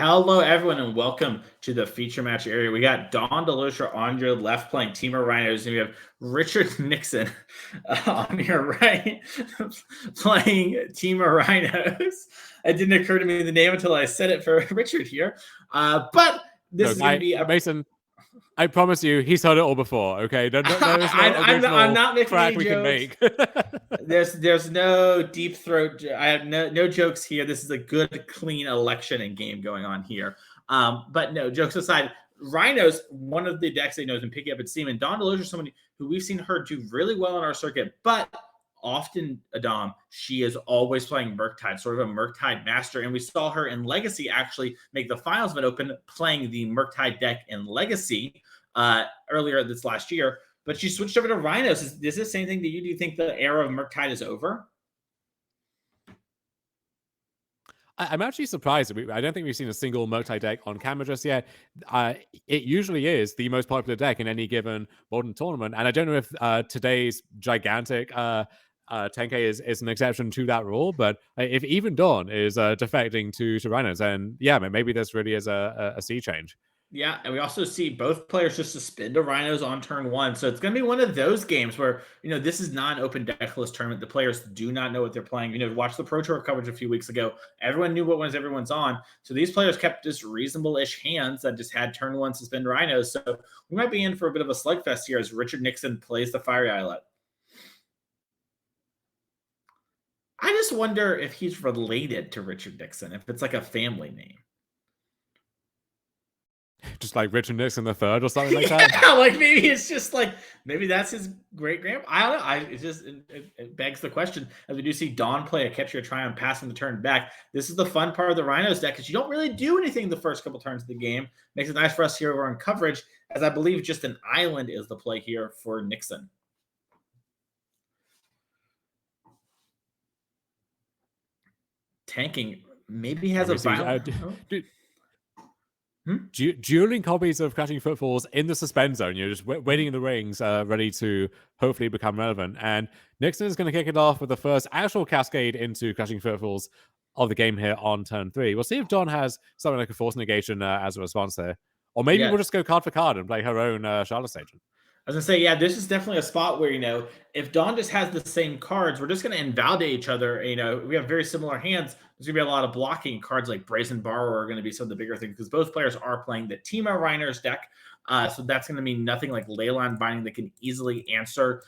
Hello, everyone, and welcome to the feature match area. We got Don DeLozier on your left playing Temur Rhinos, and we have Richard Nixon on your right playing Temur Rhinos. It didn't occur to me the name until I said it for Richard here. But this is going to be a... Mason, I promise you, he's heard it all before. Okay, there is no I'm not making crack any we jokes. can make. There's no deep throat. I have no jokes here. This is a good, clean election and game going on here. But no, jokes aside, Rhinos, one of the decks they know has been picking up its steam, and Dawn DeLozier is somebody who we've seen her do really well on our circuit, but often, Adam, she is always playing Murktide, sort of a Murktide master. And we saw her in Legacy actually make the finals of an Open playing the Murktide deck in Legacy earlier this last year. But she switched over to Rhinos. Is this the same thing to you? Do you think the era of Murktide is over? I'm actually surprised. I don't think we've seen a single Murktide deck on camera just yet. It usually is the most popular deck in any given modern tournament. And I don't know if today's gigantic 10K is an exception to that rule, but if even Dawn is defecting to Rhinos, then yeah, maybe this really is a sea change. Yeah, and we also see both players just suspend a Rhinos on turn one. So it's going to be one of those games where, this is not an open decklist tournament. The players do not know what they're playing. Watch the Pro Tour coverage a few weeks ago. Everyone knew what ones everyone's on. So these players kept just reasonable-ish hands that just had turn one suspend Rhinos. So we might be in for a bit of a slugfest here as Richard Nixon plays the Fiery Islet. I just wonder if he's related to Richard Nixon, if it's like a family name. Just like Richard Nixon the third or something like that. Yeah, like maybe it's just like maybe that's his great grandpa. I don't know. It begs the question as we do see Dawn play a Ketria Triome passing the turn back. This is the fun part of the Rhinos deck because you don't really do anything the first couple turns of the game. Makes it nice for us here over on coverage, as I believe just an island is the play here for Nixon. Tanking maybe has a violent. Dueling copies of Crashing Footfalls in the suspend zone. You're just waiting in the rings, ready to hopefully become relevant. And Nixon is going to kick it off with the first actual cascade into Crashing Footfalls of the game here on turn 3. We'll see if Dawn has something like a Force of Negation as a response there. Or maybe we'll just go card for card and play her own Shardless Agent. I was going to say, yeah, this is definitely a spot where, if Dawn just has the same cards, we're just going to invalidate each other. We have very similar hands. There's going to be a lot of blocking. Cards like Brazen Borrower are going to be some of the bigger things because both players are playing the Temur Rhinos deck. So that's going to mean nothing like Leyline Binding that can easily answer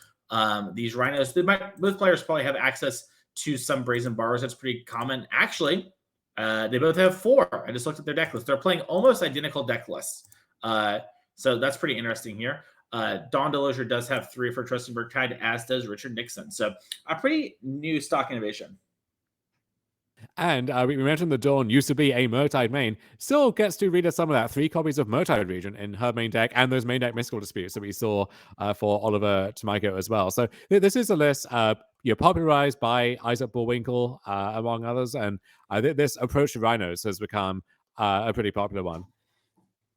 these Rhinos. Both players probably have access to some Brazen Borrowers. That's pretty common. Actually, they both have 4. I just looked at their deck list. They're playing almost identical deck lists. So that's pretty interesting here. Dawn DeLozier does have 3 of her trusted Murktide, as does Richard Nixon. So a pretty new stock innovation. And we mentioned the Dawn used to be a Murktide main. Still gets to read some of that. 3 copies of Murktide Regent in her main deck and those main deck mystical disputes that we saw for Oliver Tomiko as well. So this is a list popularized by Isaac Bullwinkle, among others. And this approach to Rhinos has become a pretty popular one.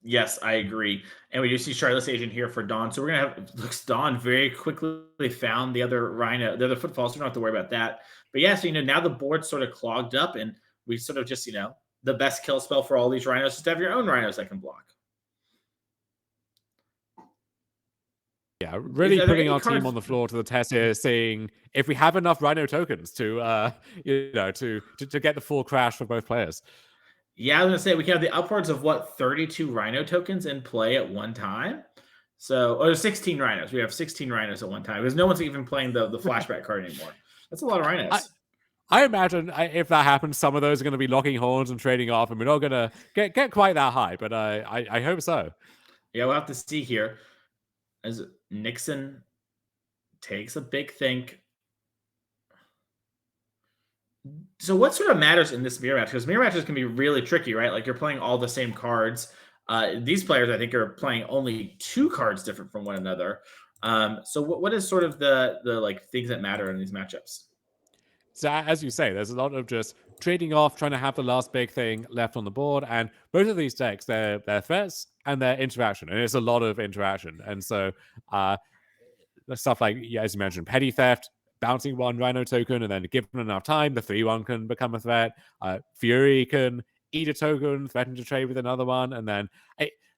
Yes, I agree. And we do see Shardless Agent here for Dawn. So we're going to have, looks Dawn very quickly found the other Rhino, the other Footfalls. So we don't have to worry about that. But yeah, so, now the board's sort of clogged up and we sort of just, the best kill spell for all these Rhinos is to have your own Rhinos that can block. Yeah, really putting our team on the floor to the test here, seeing if we have enough Rhino tokens to, to get the full crash for both players. Yeah, I was going to say, we have the upwards of, 32 Rhino tokens in play at one time? So, or 16 Rhinos. We have 16 Rhinos at one time, because no one's even playing the flashback card anymore. That's a lot of Rhinos. I imagine if that happens, some of those are going to be locking horns and trading off, and we're not going to get quite that high, but I hope so. Yeah, we'll have to see here. As Nixon takes a big think. So what sort of matters in this mirror match? Because mirror matches can be really tricky, right? Like you're playing all the same cards. These players, I think, are playing only 2 cards different from one another. So what is sort of the like things that matter in these matchups? So as you say, there's a lot of just trading off, trying to have the last big thing left on the board. And both of these decks, they're threats and their interaction. And it's a lot of interaction. And so stuff like, as you mentioned, petty theft, bouncing 1 Rhino token, and then given enough time, the 3/1 can become a threat. Fury can eat a token, threaten to trade with another one, and then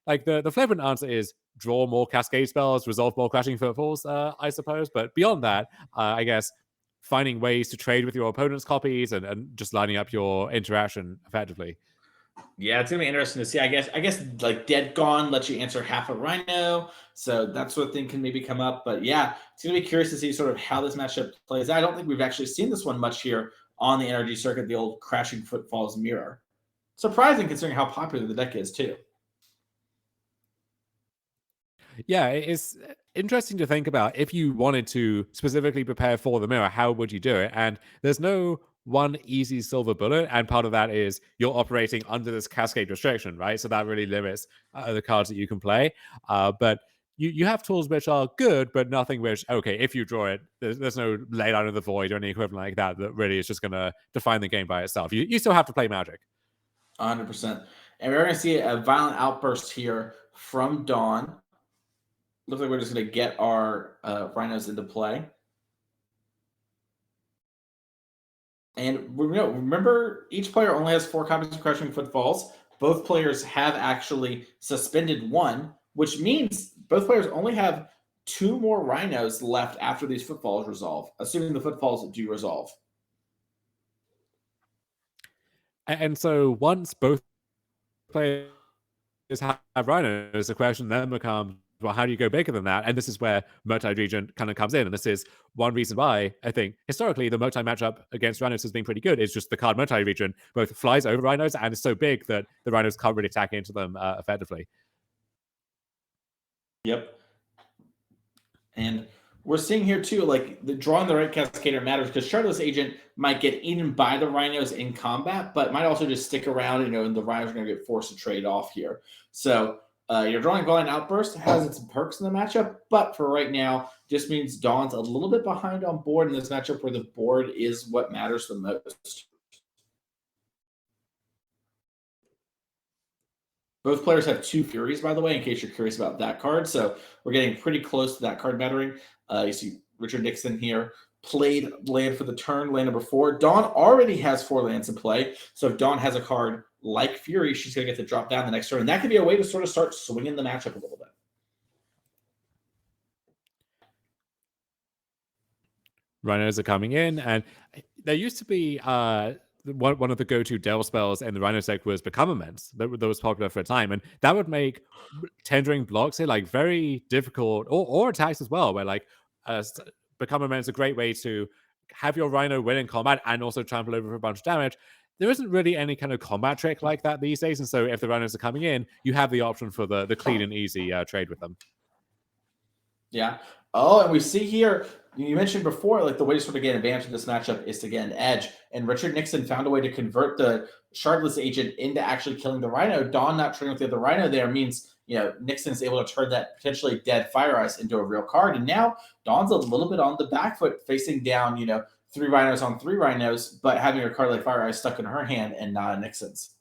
like the flippant answer is draw more cascade spells, resolve more Crashing Footfalls, I suppose. But beyond that, I guess finding ways to trade with your opponent's copies and just lining up your interaction effectively. Yeah, it's gonna be interesting to see. I guess like Dead Gone lets you answer half a Rhino, so that sort of thing can maybe come up. But yeah, it's gonna be curious to see sort of how this matchup plays. I don't think we've actually seen this one much here on the NRG circuit, the old Crashing Footfalls mirror. Surprising considering how popular the deck is too. Yeah, it's interesting to think about. If you wanted to specifically prepare for the mirror, how would you do it? And there's no one easy silver bullet, and part of that is you're operating under this cascade restriction, right? So that really limits the cards that you can play. But you have tools which are good, but nothing which, okay, if you draw it, there's no lay down in the void or any equivalent like that that really is just going to define the game by itself. You still have to play Magic. 100%. And we're going to see a Violent Outburst here from Dawn. Looks like we're just going to get our Rhinos into play. And remember, each player only has 4 copies of Crushing Footfalls. Both players have actually suspended 1, which means both players only have 2 more Rhinos left after these Footfalls resolve, assuming the Footfalls do resolve. And so once both players have Rhinos, the question then becomes, well, how do you go bigger than that? And this is where Murktide Regent kind of comes in. And this is one reason why I think historically the Murktide matchup against Rhinos has been pretty good. It's just the card Murktide Regent both flies over Rhinos and is so big that the Rhinos can't really attack into them effectively. Yep. And we're seeing here too, like the drawing the right cascader matters because Shardless Agent might get eaten by the Rhinos in combat, but might also just stick around, and the Rhinos are going to get forced to trade off here. So you're drawing Violent Outburst has its perks in the matchup, but for right now, just means Dawn's a little bit behind on board in this matchup where the board is what matters the most. Both players have 2 Furies, by the way, in case you're curious about that card. So we're getting pretty close to that card mattering. You see Richard Nixon here played land for the turn, land number 4. Dawn already has 4 lands in play. So if Dawn has a card like Fury, she's going to get to drop down the next turn. And that could be a way to sort of start swinging the matchup a little bit. Rhinos are coming in, and there used to be one of the go-to Del spells in the Rhino deck was Become Immense. That was popular for a time, and that would make tendering blocks here like very difficult, or attacks as well, where like Become Immense is a great way to have your Rhino win in combat and also trample over for a bunch of damage. There isn't really any kind of combat trick like that these days, and so if the Rhinos are coming in, you have the option for the clean and easy trade with them. Yeah. Oh, and we see here, you mentioned before, like the way to sort of get advantage in this matchup is to get an edge. And Richard Nixon found a way to convert the Shardless Agent into actually killing the Rhino. Dawn not trading with the other Rhino there means, Nixon is able to turn that potentially dead Fire Ice into a real card. And now Dawn's a little bit on the back foot, facing down, 3 Rhinos on 3 Rhinos, but having a card like Fire Ice stuck in her hand and not a Nixon's.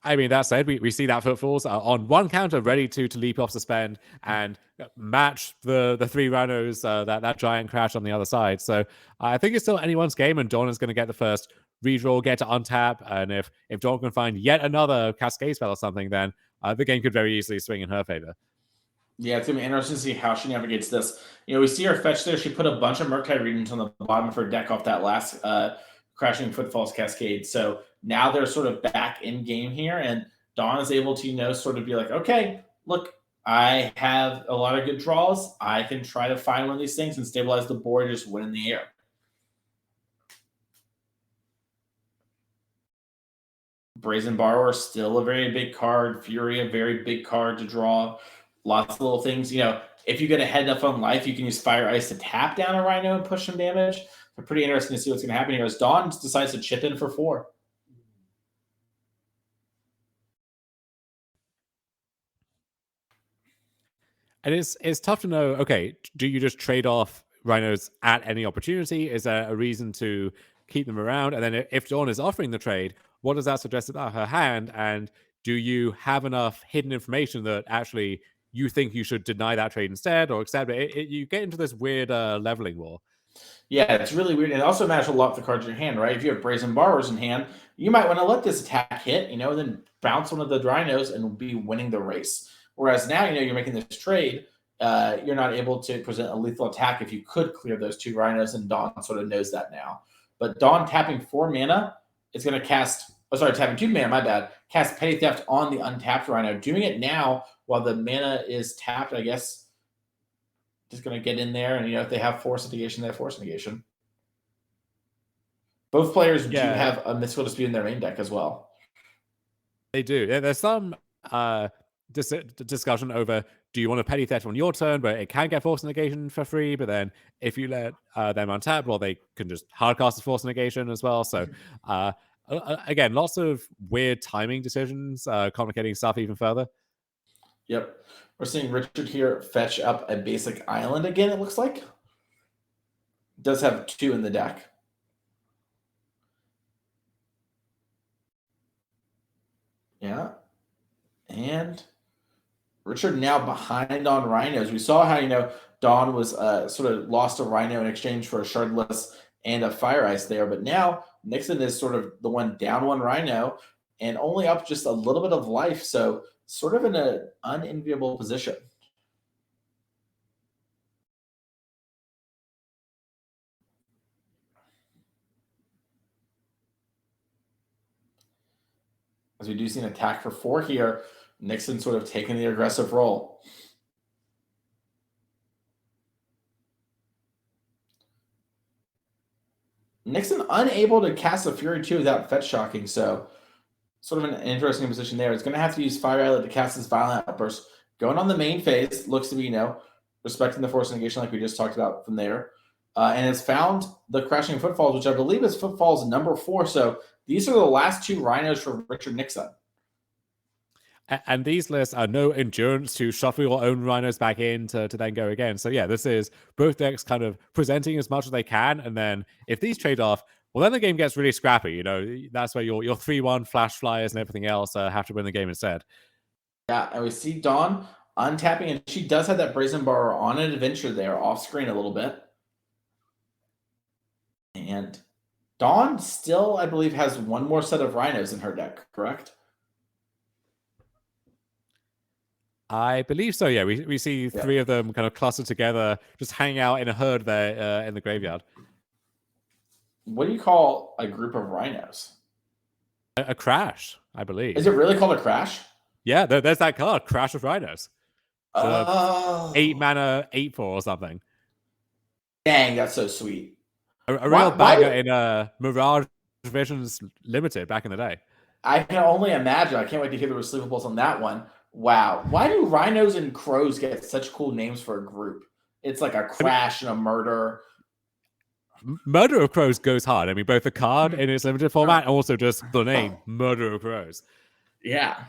I mean, that said, we see that Footfalls on one counter, ready to leap off suspend and match the 3 Rhinos, that giant crash on the other side. So I think it's still anyone's game, and Dawn is going to get the first redraw, get to untap, and if Dawn can find yet another Cascade spell or something, then the game could very easily swing in her favor. Yeah, it's going to be interesting to see how she navigates this. We see her fetch there. She put a bunch of Murktide Regents on the bottom of her deck off that last Crashing Footfalls Cascade. So now they're sort of back in game here, and Dawn is able to, sort of be like, okay, look, I have a lot of good draws. I can try to find one of these things and stabilize the board, just win in the air. Brazen Borrower, still a very big card. Fury, a very big card to draw. Lots of little things. If you get ahead up on life, you can use Fire Ice to tap down a Rhino and push some damage. So pretty interesting to see what's going to happen here as Dawn decides to chip in for 4. And it's tough to know, okay, do you just trade off Rhinos at any opportunity? Is there a reason to keep them around? And then if Dawn is offering the trade, what does that suggest about her hand? And do you have enough hidden information that actually you think you should deny that trade instead or accept it? You get into this weird leveling war. Yeah, it's really weird. And it also matters a lot the cards in your hand, right? If you have Brazen Borrowers in hand, you might want to let this attack hit, then bounce one of the Rhinos and be winning the race. Whereas now, you're making this trade. You're not able to present a lethal attack if you could clear those 2 Rhinos, and Dawn sort of knows that now. But Dawn tapping 4 mana is going to cast, tapping 2 mana, my bad, cast Petty Theft on the untapped Rhino. Doing it now while the mana is tapped, I guess, just going to get in there. And, if they have Force of Negation, they have Force of Negation. Both players do have a Mystical Dispute in their main deck as well. They do. There's some discussion over, do you want a Petty Theft on your turn, but it can get Force of Negation for free, but then if you let them untap, well, they can just hardcast the Force of Negation as well. So, again, lots of weird timing decisions, complicating stuff even further. Yep. We're seeing Richard here fetch up a basic island again, it looks like. Does have 2 in the deck. Yeah. And Richard now behind on Rhinos. We saw how, Dawn was sort of lost a Rhino in exchange for a Shardless and a Fire Ice there. But now Nixon is sort of the one down 1 Rhino and only up just a little bit of life. So sort of in an unenviable position. As we do see an attack for 4 here, Nixon sort of taking the aggressive role. Nixon unable to cast a Fury 2 without fetch shocking, so sort of an interesting position there. It's going to have to use Fiery Islet to cast this Violent Outburst. Going on the main phase, looks to be, respecting the Force of Negation like we just talked about from there. And has found the Crashing Footfalls, which I believe is Footfalls number 4. So these are the last 2 Rhinos for Richard Nixon. And these lists are no endurance to shuffle your own Rhinos back in to then go again. So yeah, this is both decks kind of presenting as much as they can. And then if these trade off, well, then the game gets really scrappy. That's where your 3-1 flash flyers and everything else have to win the game instead. Yeah, and we see Dawn untapping, and she does have that Brazen Borrower on an adventure there, off screen a little bit. And Dawn still, I believe, has 1 more set of Rhinos in her deck, correct? I believe so, yeah. We see 3 of them kind of clustered together, just hanging out in a herd there in the graveyard. What do you call a group of Rhinos? A crash, I believe. Is it really called a crash? Yeah, there's that card, Crash of Rhinos. 8 mana, 8/4 or something. Dang, that's so sweet. A real banger in Mirage Visions Limited back in the day. I can only imagine. I can't wait to hear the receivables on that one. Wow. Why do Rhinos and Crows get such cool names for a group? It's like a crash and a murder. Murder of Crows goes hard. I mean, both the card in its limited format and also just the name, Murder of Crows. Yeah.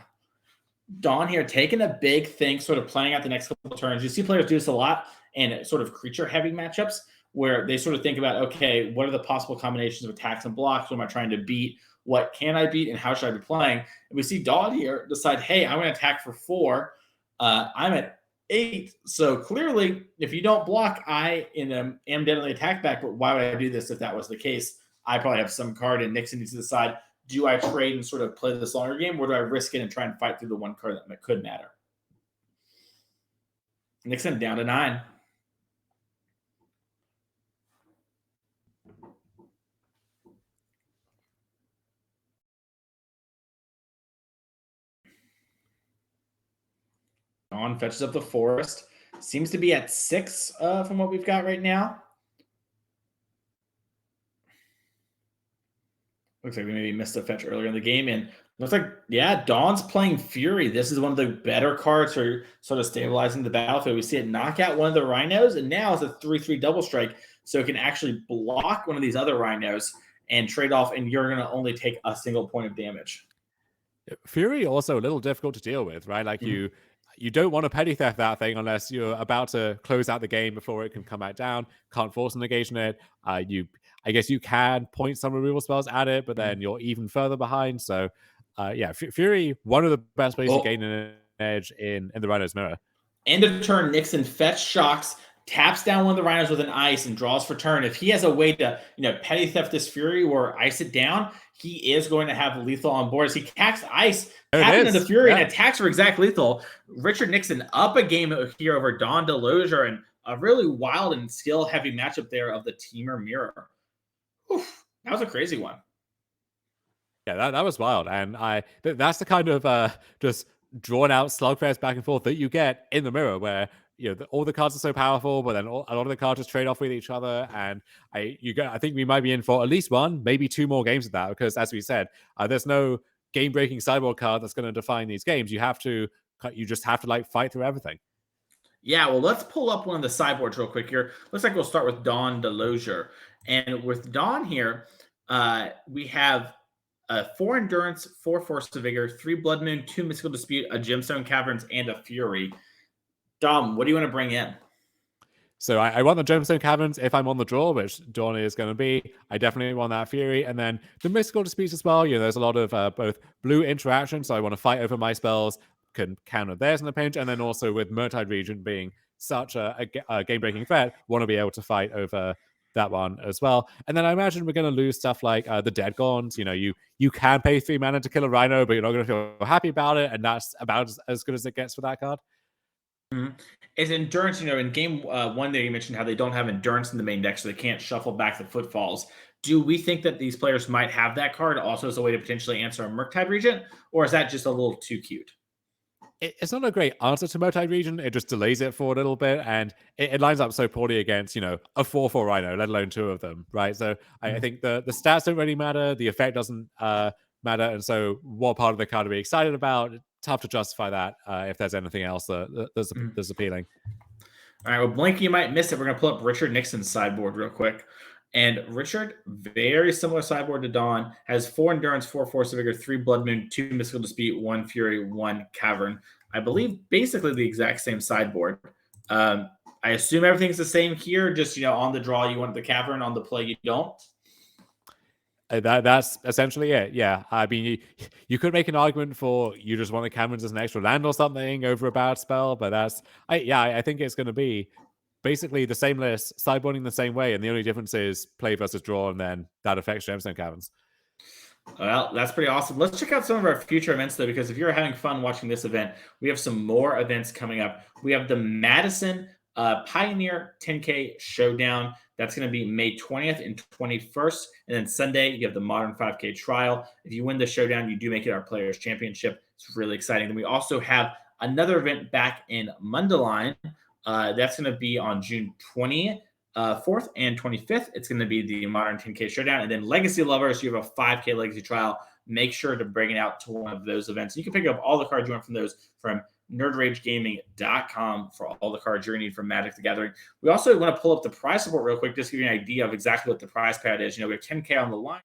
Dawn here taking a big thing, sort of playing out the next couple of turns. You see players do this a lot in sort of creature-heavy matchups where they sort of think about, okay, what are the possible combinations of attacks and blocks? What am I trying to beat? What can I beat? And how should I be playing? And we see Dawn here decide, hey, I'm going to attack for 4. I'm at 8. So clearly, if you don't block, I am dead on the attack back. But why would I do this if that was the case? I probably have some card, and Nixon needs to decide, do I trade and sort of play this longer game, or do I risk it and try and fight through the 1 card that could matter? Nixon down to 9. Dawn fetches up the forest. Seems to be at 6 from what we've got right now. Looks like we maybe missed a fetch earlier in the game. And looks like, yeah, Dawn's playing Fury. This is one of the better cards for sort of stabilizing the battlefield. We see it knock out one of the Rhinos, and now it's a 3/3 double strike. So it can actually block one of these other Rhinos and trade off, and you're going to only take a single point of damage. Fury also a little difficult to deal with, right? Like you don't want to petty theft that thing unless you're about to close out the game before it can come back down. Can't force negation it. I guess you can point some removal spells at it, but then you're even further behind. So, yeah, Fury, one of the best ways to gain an edge in the Rhino's Mirror. End of turn, Nixon fetch shocks, taps down one of the Rhinos with an ice and draws for turn. If he has a way to, petty theft this Fury or ice it down, he is going to have lethal on board. As he cacks ice, tapping into the Fury and attacks for exact lethal. Richard Nixon up a game here over Don DeLozier, and a really wild and skill-heavy matchup there of the Temur Mirror. Oof, that was a crazy one. Yeah, that was wild, and that's the kind of just drawn out slugfest back and forth that you get in the Mirror, where all the cards are so powerful, but then a lot of the cards just trade off with each other, and I think we might be in for at least one, maybe two more games of that, because as we said, there's no game-breaking sideboard card that's going to define these games. You just have to like fight through everything. Yeah, well, let's pull up one of the sideboards real quick here. Looks like we'll start with Don DeLozier, and with Don here, we have 4 Endurance, 4 Force of Vigor, 3 Blood Moon, 2 Mystical Dispute, a Gemstone Caverns, and a Fury. Dom, what do you want to bring in? So I want the Gemstone Caverns if I'm on the draw, which Dawn is going to be. I definitely want that Fury. And then the Mystical Disputes as well. There's a lot of both blue interaction, so I want to fight over my spells, can counter theirs in the pinch, and then also with Murktide Regent being such a game-breaking threat, want to be able to fight over that one as well. And then I imagine we're going to lose stuff like the Dead Gaunt. You can pay 3 mana to kill a Rhino, but you're not going to feel happy about it, and that's about as good as it gets for that card. Mm-hmm. Is Endurance, in game 1 there you mentioned how they don't have Endurance in the main deck, so they can't shuffle back the Footfalls. Do we think that these players might have that card also as a way to potentially answer a Murktide Regent, or is that just a little too cute? It's not a great answer to Murktide Regent. It just delays it for a little bit, and it lines up so poorly against, a 4/4 Rhino, let alone 2 of them, right? So I think the stats don't really matter. The effect doesn't matter, and so what part of the card are we excited about? Tough to justify that if there's anything else that's appealing. All right, well, Blink, you might miss it. We're going to pull up Richard Nixon's sideboard real quick. And Richard, very similar sideboard to Dawn, has 4 Endurance, 4 Force of Vigor, 3 Blood Moon, 2 Mystical Dispute, 1 Fury, 1 Cavern. I believe basically the exact same sideboard. I assume everything's the same here. Just, on the draw, you want the Cavern. On the play, you don't. That's essentially it. Yeah, I mean, you could make an argument for you just want the Caverns as an extra land or something over a bad spell, but I think it's going to be basically the same list, sideboarding the same way, and the only difference is play versus draw, and then that affects Gemstone Caverns. Well, that's pretty awesome. Let's check out some of our future events, though, because if you're having fun watching this event, we have some more events coming up. We have the Madison Pioneer 10K Showdown. That's going to be May 20th and 21st. And then Sunday, you have the Modern 5K Trial. If you win the Showdown, you do make it our Players' Championship. It's really exciting. Then we also have another event back in Mundelein. That's going to be on June 24th and 25th. It's going to be the Modern 10K Showdown. And then Legacy Lovers, you have a 5K Legacy Trial. Make sure to bring it out to one of those events. You can pick up all the cards you want from those from nerdragegaming.com for all the cards you're going to need from Magic the Gathering. We also want to pull up the prize support real quick, just to give you an idea of exactly what the prize pad is. We have 10K on the line.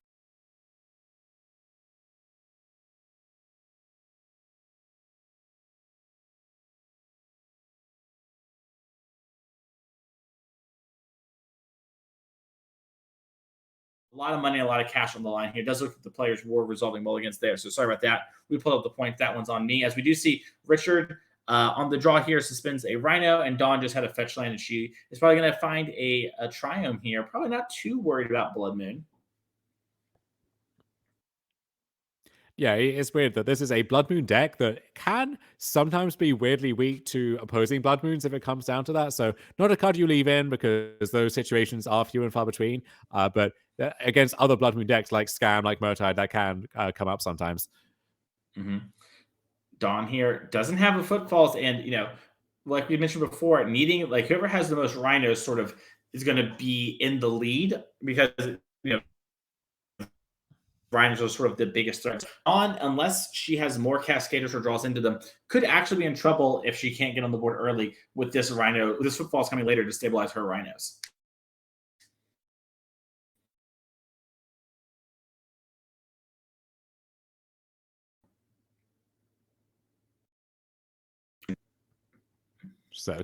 A lot of money, a lot of cash on the line here. It does look like the players were resolving mulligans there. So sorry about that. We pulled up the point. That one's on me. As we do see Richard on the draw here suspends a Rhino, and Dawn just had a fetch land, and she is probably going to find a Triome here. Probably not too worried about Blood Moon. Yeah, it's weird that this is a Blood Moon deck that can sometimes be weirdly weak to opposing Blood Moons if it comes down to that. So not a card you leave in because those situations are few and far between. But against other Blood Moon decks like Scam, like Murktide, that can come up sometimes. Mm-hmm. Dawn here doesn't have a Footfalls, and like we mentioned before, needing whoever has the most Rhinos sort of is going to be in the lead because Rhinos are sort of the biggest threats. Dawn, unless she has more Cascaders or draws into them, could actually be in trouble if she can't get on the board early with this Rhino. This Footfalls coming later to stabilize her Rhinos. So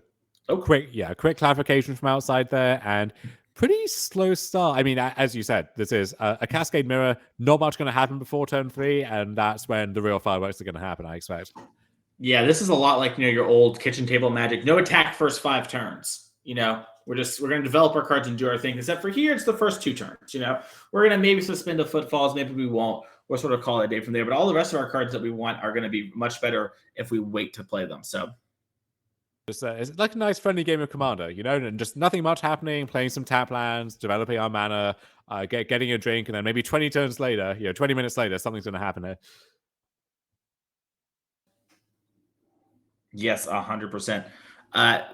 quick clarification from outside there, and pretty slow start. I mean, as you said, this is a Cascade Mirror. Not much going to happen before turn 3, and that's when the real fireworks are going to happen, I expect. Yeah, this is a lot like your old kitchen table Magic. No attack first 5 turns. we're going to develop our cards and do our thing. Except for here, it's the first 2 turns. We're going to maybe suspend the Footfalls, maybe we won't. We'll sort of call it a day from there. But all the rest of our cards that we want are going to be much better if we wait to play them. So it's like a nice friendly game of Commander, and just nothing much happening, playing some tap lands, developing our mana, getting a drink, and then maybe 20 turns later, 20 minutes later, something's going to happen here. Yes, 100%.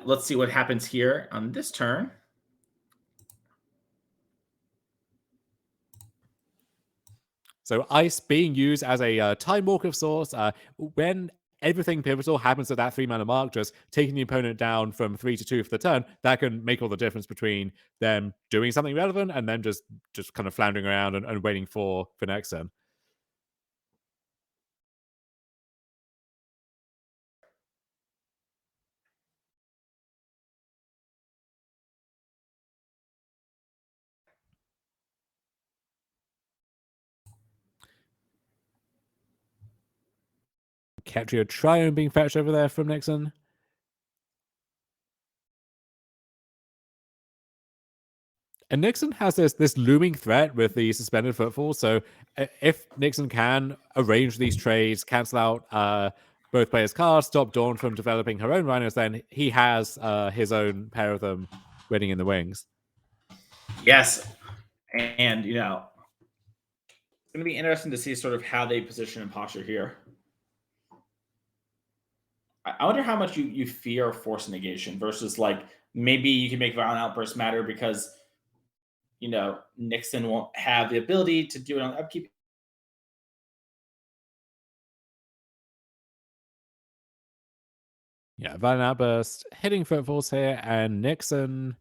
Let's see what happens here on this turn. So ice being used as a time walk of sorts. When everything pivotal happens at that 3-mana mark, just taking the opponent down from 3 to 2 for the turn, that can make all the difference between them doing something relevant and then just kind of floundering around and waiting for next turn. Ketria Triome being fetched over there from Nixon. And Nixon has this looming threat with the suspended Footfall. So if Nixon can arrange these trades, cancel out both players' cards, stop Dawn from developing her own Rhinos, then he has his own pair of them waiting in the wings. Yes. And, it's going to be interesting to see sort of how they position and posture here. I wonder how much you fear Force of Negation versus like maybe you can make Violent Outburst matter because Nixon won't have the ability to do it on upkeep. Yeah, Violent Outburst hitting Footfalls here, and Nixon.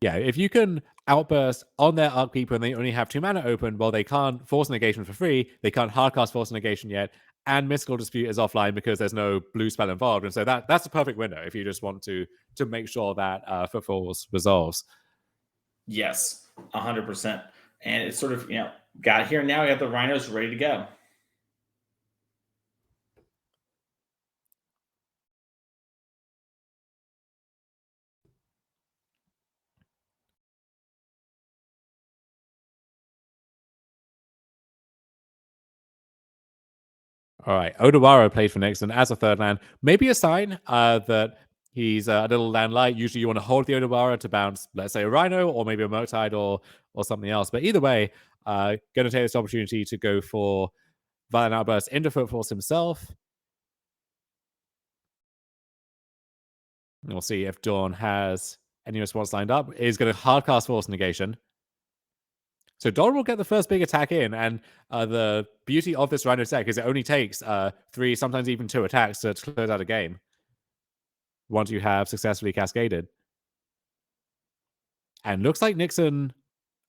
Yeah, if you can Outburst on their upkeep when they only have 2 mana open, well, they can't Force Negation for free, they can't hardcast Force Negation yet, and Mystical Dispute is offline because there's no blue spell involved. And so that's a perfect window if you just want to make sure that Footfalls resolves. Yes, 100%. And it's sort of, got it here now. We have the Rhinos ready to go. All right, Otawara played for Nixon as a 3rd land. Maybe a sign that he's a little land light. Usually you want to hold the Otawara to bounce, let's say, a Rhino or maybe a Murktide or something else. But either way, going to take this opportunity to go for Violent Outburst into Footfalls himself. We'll see if Dawn has any response lined up. Is going to hardcast Force Negation. So Dawn will get the first big attack in, and the beauty of this Rhino deck is it only takes 3, sometimes even 2 attacks to close out a game once you have successfully cascaded. And looks like Nixon,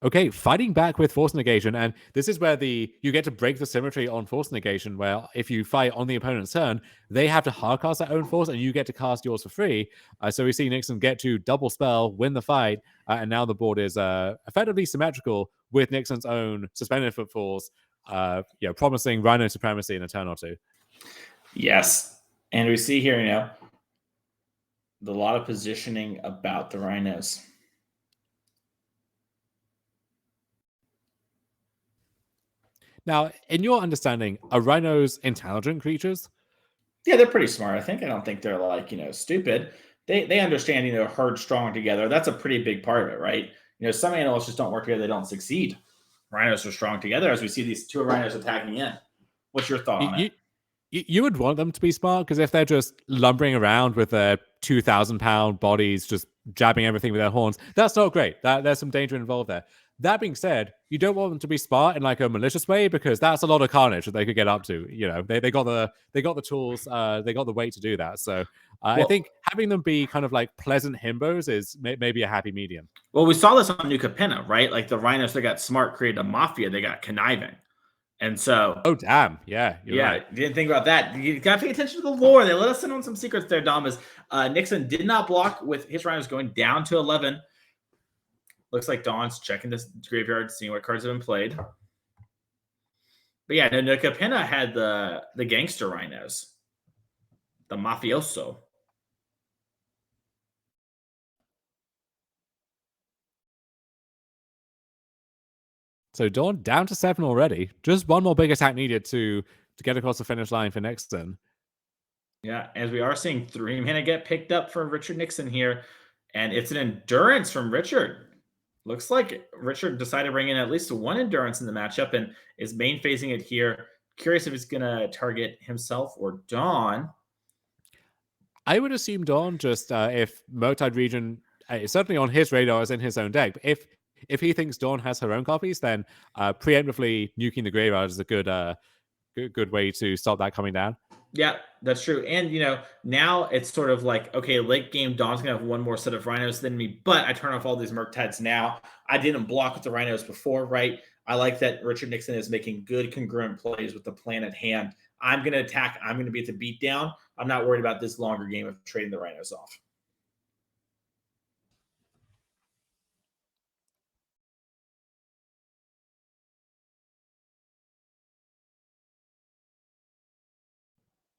okay, fighting back with Force Negation, and this is where you get to break the symmetry on Force Negation, where if you fight on the opponent's turn, they have to hardcast their own Force, and you get to cast yours for free. So we see Nixon get to double spell, win the fight, and now the board is effectively symmetrical with Nixon's own suspended Footfalls, promising Rhino supremacy in a turn or 2. Yes, and we see here, a lot of positioning about the Rhinos. Now, in your understanding, are Rhinos intelligent creatures? Yeah, they're pretty smart. I don't think they're like, stupid. They understand, herd strong together. That's a pretty big part of it, right? Some animals just don't work together, they don't succeed. Rhinos are strong together as we see these 2 Rhinos attacking in. What's your thought on it? You would want them to be smart, because if they're just lumbering around with their 2,000-pound bodies, just jabbing everything with their horns, that's not great. There's some danger involved there. That being said, you don't want them to be smart in like a malicious way, because that's a lot of carnage that they could get up to. They got the tools, they got the weight to do that. So I think having them be kind of like pleasant himbos is maybe a happy medium. Well, we saw this on New Capenna, right? Like the Rhinos that got smart created a mafia. They got conniving. And so, oh damn, yeah, right. Didn't think about that. You got to pay attention to the lore. They let us in on some secrets there, Dom. Is Nixon did not block with his Rhinos going down to 11. Looks like Dawn's checking this graveyard, seeing what cards have been played. But yeah, no, Capenna had the gangster Rhinos, the mafioso. So Dawn down to 7 already. Just one more big attack needed to get across the finish line for Nixon. Yeah, as we are seeing 3 mana get picked up for Richard Nixon here, and it's an endurance from Richard. Looks like Richard decided to bring in at least one endurance in the matchup and is main phasing it here. Curious if he's going to target himself or Dawn. I would assume Dawn, just if Murktide Regent is certainly on his radar as in his own deck. But if he thinks Dawn has her own copies, then preemptively nuking the graveyard is a good way to stop that coming down. Yeah, that's true. And now it's sort of like, okay, late game, Dawn's gonna have one more set of rhinos than me, but I turn off all these Murktides now. I didn't block with the rhinos before, right? I like that Richard Nixon is making good congruent plays with the plan at hand. I'm gonna attack, I'm gonna be at the beatdown. I'm not worried about this longer game of trading the rhinos off.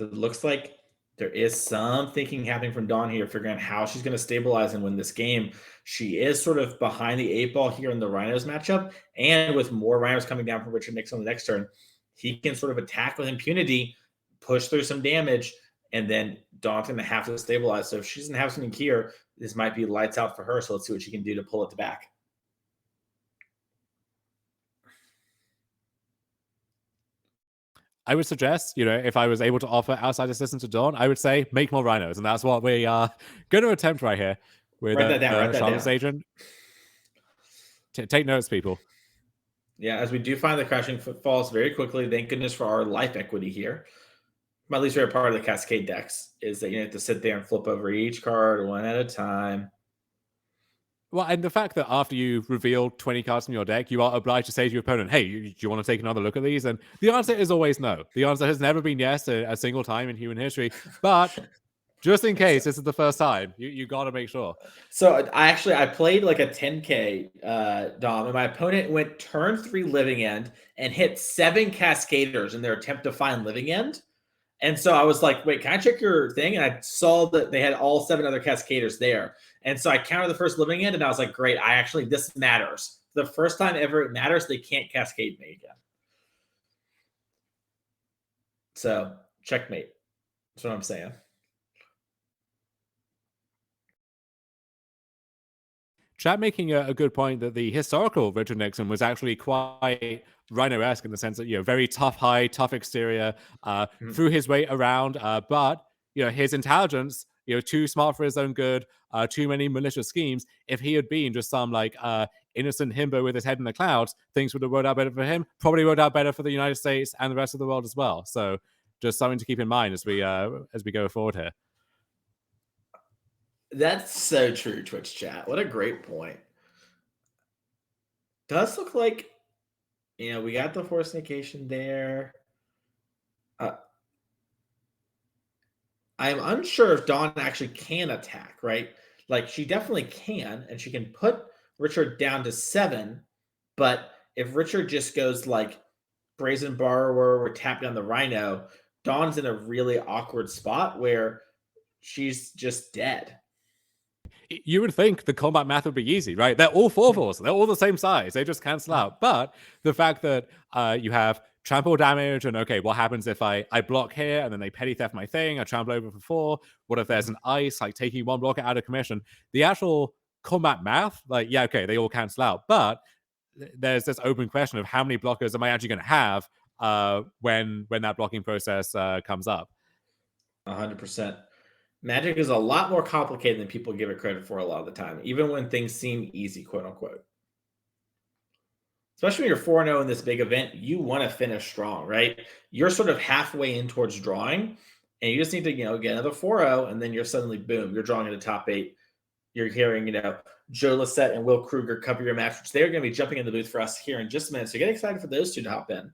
It looks like there is some thinking happening from Dawn here, figuring out how she's going to stabilize and win this game. She is sort of behind the 8 ball here in the Rhinos matchup, and with more Rhinos coming down from Richard Nixon on the next turn, he can sort of attack with impunity, push through some damage, and then Dawn's going to have to stabilize. So if she doesn't have something here, this might be lights out for her. So let's see what she can do to pull it back. I would suggest, if I was able to offer outside assistance to Dawn, I would say make more rhinos. And that's what we are going to attempt right here with Shardless Agent. Take notes, people. Yeah, as we do find the Crashing Footfalls very quickly, thank goodness for our life equity here. My least favorite part of the Cascade decks is that you have to sit there and flip over each card one at a time. Well, and the fact that after you reveal 20 cards from your deck, you are obliged to say to your opponent, hey, do you want to take another look at these? And the answer is always no. The answer has never been yes a single time in human history. But just in case this is the first time, you got to make sure. So I played like a 10K Dom, and my opponent went turn 3 Living End and hit 7 Cascaders in their attempt to find Living End. And so I was like, wait, can I check your thing? And I saw that they had all 7 other Cascaders there. And so I counted the first Living End, and I was like, great, this matters. The first time ever it matters, they can't Cascade me again. So checkmate. That's what I'm saying. Chat making a good point that the historical Richard Nixon was actually quite Rhino-esque in the sense that, very tough hide, tough exterior, threw his weight around, but, his intelligence, too smart for his own good, too many malicious schemes. If he had been just some innocent himbo with his head in the clouds, things would have worked out better for him, probably worked out better for the United States and the rest of the world as well. So just something to keep in mind as we go forward here. That's so true, Twitch chat. What a great point. Does look like, we got the Force Negation there. I'm unsure if Dawn actually can attack, right? Like, she definitely can, and she can put Richard down to 7. But if Richard just goes like Brazen Borrower or tap down the Rhino, Dawn's in a really awkward spot where she's just dead. You would think the combat math would be easy, right? They're all 4/4s. They're all the same size. They just cancel out. But the fact that you have trample damage and, okay, what happens if I block here and then they petty theft my thing? I trample over for 4. What if there's an ice, like taking one blocker out of commission? The actual combat math, okay, they all cancel out. But there's this open question of how many blockers am I actually going to have when that blocking process comes up? 100%. Magic is a lot more complicated than people give it credit for a lot of the time, even when things seem easy, quote unquote. Especially when you're 4-0 in this big event, you want to finish strong, right? You're sort of halfway in towards drawing, and you just need to, get another 4-0, and then you're suddenly, boom, you're drawing in the top 8. You're hearing, Joe Lissette and Will Kruger cover your match, which they're going to be jumping in the booth for us here in just a minute. So get excited for those two to hop in.